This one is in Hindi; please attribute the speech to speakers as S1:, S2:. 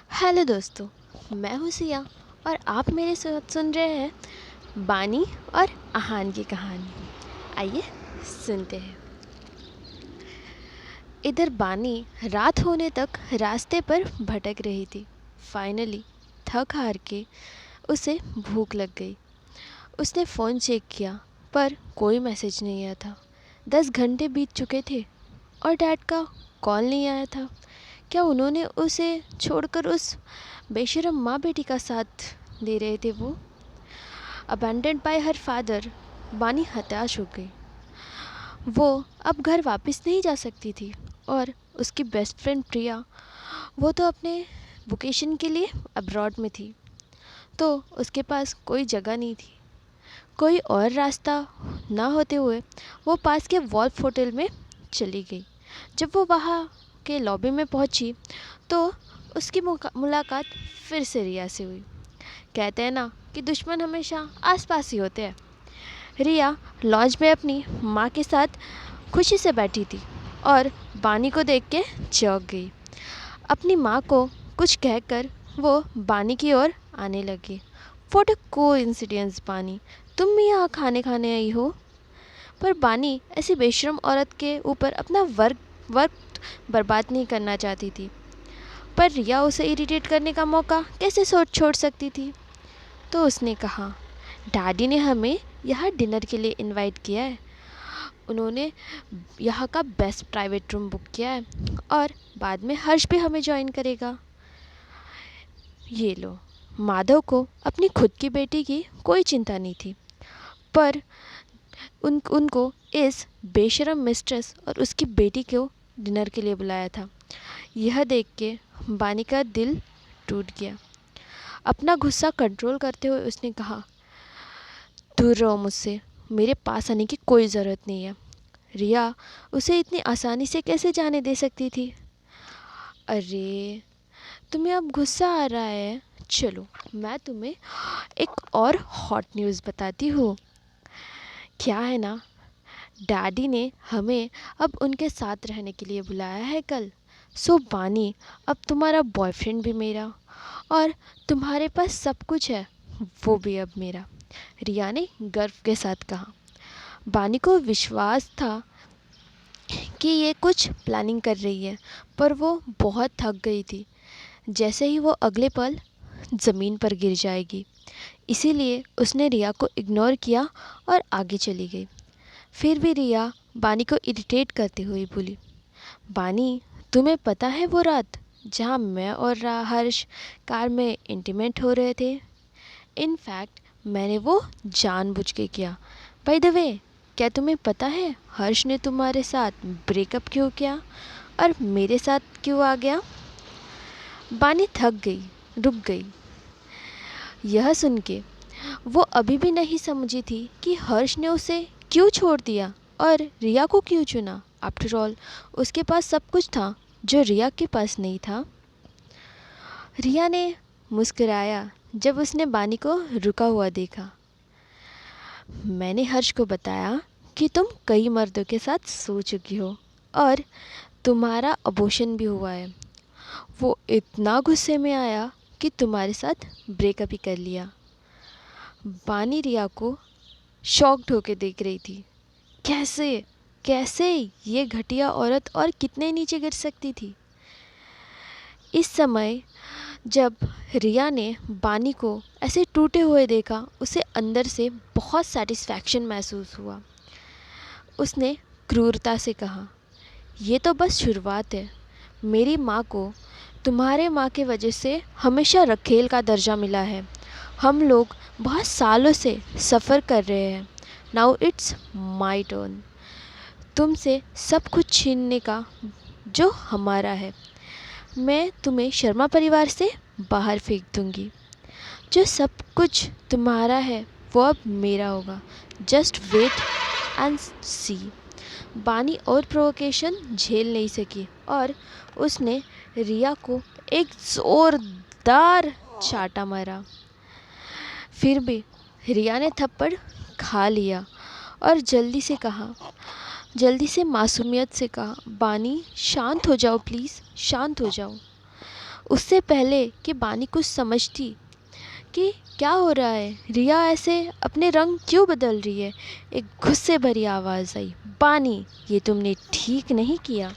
S1: हेलो दोस्तों, मैं हूँ सिया और आप मेरे साथ सुन रहे हैं बानी और आहान की कहानी। आइए सुनते हैं। इधर बानी रात होने तक रास्ते पर भटक रही थी। फाइनली थक हार के उसे भूख लग गई। उसने फ़ोन चेक किया पर कोई मैसेज नहीं आया था। 10 घंटे बीत चुके थे और डैड का कॉल नहीं आया था। क्या उन्होंने उसे छोड़कर उस बेशरम माँ बेटी का साथ दे रहे थे वो? अबैंडन्ड बाय हर फादर, बानी हताश हो गई। वो अब घर वापस नहीं जा सकती थी और उसकी बेस्ट फ्रेंड प्रिया, वो तो अपने वोकेशन के लिए अब्रॉड में थी, तो उसके पास कोई जगह नहीं थी। कोई और रास्ता ना होते हुए वो पास के वॉल्फ होटल में चली गई। जब वो वहाँ के लॉबी में पहुँची तो उसकी मुलाकात फिर से रिया से हुई। कहते हैं ना कि दुश्मन हमेशा आसपास ही होते हैं। रिया लॉन्च में अपनी माँ के साथ खुशी से बैठी थी और बानी को देख के चौंक गई। अपनी माँ को कुछ कहकर वो बानी की ओर आने लगी। व्हाट अ कोइंसिडेंस बानी, तुम भी यहाँ खाने खाने आई हो? पर बानी ऐसी बेशरम औरत के ऊपर अपना वक्त बर्बाद नहीं करना चाहती थी। पर रिया उसे इरिटेट करने का मौका कैसे सोच छोड़ सकती थी? तो उसने कहा, डैडी ने हमें यहाँ डिनर के लिए इनवाइट किया है। उन्होंने यहाँ का बेस्ट प्राइवेट रूम बुक किया है और बाद में हर्ष भी हमें ज्वाइन करेगा। ये लो। माधव को अपनी खुद की बेटी की कोई चिंता नहीं थी, पर उनको इस बेशरम मिस्ट्रेस और उसकी बेटी को डिनर के लिए बुलाया था। यह देख के बानी का दिल टूट गया। अपना गुस्सा कंट्रोल करते हुए उसने कहा, दूर रहो मुझसे, मेरे पास आने की कोई ज़रूरत नहीं है। रिया उसे इतनी आसानी से कैसे जाने दे सकती थी? अरे, तुम्हें अब गुस्सा आ रहा है? चलो मैं तुम्हें एक और हॉट न्यूज़ बताती हूँ। क्या है ना, डैडी ने हमें अब उनके साथ रहने के लिए बुलाया है कल। सो बानी, अब तुम्हारा बॉयफ्रेंड भी मेरा और तुम्हारे पास सब कुछ है, वो भी अब मेरा। रिया ने गर्व के साथ कहा। बानी को विश्वास था कि ये कुछ प्लानिंग कर रही है, पर वो बहुत थक गई थी। जैसे ही वो अगले पल ज़मीन पर गिर जाएगी, इसीलिए उसने रिया को इग्नोर किया और आगे चली गई। फिर भी रिया बानी को इरिटेट करते हुए बोली, बानी, तुम्हें पता है वो रात जहाँ मैं और हर्ष कार में इंटीमेट हो रहे थे? इनफैक्ट मैंने वो जानबूझ के किया। बाय द वे, क्या तुम्हें पता है हर्ष ने तुम्हारे साथ ब्रेकअप क्यों किया और मेरे साथ क्यों आ गया? बानी थक गई, रुक गई। यह सुन के वो अभी भी नहीं समझी थी कि हर्ष ने उसे क्यों छोड़ दिया और रिया को क्यों चुना। आफ्टर ऑल उसके पास सब कुछ था जो रिया के पास नहीं था। रिया ने मुस्कुराया जब उसने बानी को रुका हुआ देखा। मैंने हर्ष को बताया कि तुम कई मर्दों के साथ सो चुकी हो और तुम्हारा अबॉर्शन भी हुआ है। वो इतना गुस्से में आया कि तुम्हारे साथ ब्रेकअप ही कर लिया। बानी रिया को शॉक्ड होकर देख रही थी। कैसे कैसे ये घटिया औरत और कितने नीचे गिर सकती थी? इस समय जब रिया ने बानी को ऐसे टूटे हुए देखा, उसे अंदर से बहुत सेटिस्फैक्शन महसूस हुआ। उसने क्रूरता से कहा, ये तो बस शुरुआत है। मेरी माँ को तुम्हारे माँ की वजह से हमेशा रखेल का दर्जा मिला है। हम लोग बहुत सालों से सफ़र कर रहे हैं। Now it's my turn. तुमसे सब कुछ छीनने का जो हमारा है। मैं तुम्हें शर्मा परिवार से बाहर फेंक दूंगी। जो सब कुछ तुम्हारा है वो अब मेरा होगा। जस्ट वेट एंड सी। बानी और प्रोवोकेशन झेल नहीं सकी और उसने रिया को एक ज़ोरदार चाटा मारा। फिर भी रिया ने थप्पड़ खा लिया और जल्दी से मासूमियत से कहा, बानी शांत हो जाओ प्लीज़, शांत हो जाओ। उससे पहले कि बानी कुछ समझती कि क्या हो रहा है, रिया ऐसे अपने रंग क्यों बदल रही है, एक गुस्से भरी आवाज़ आई, बानी ये तुमने ठीक नहीं किया।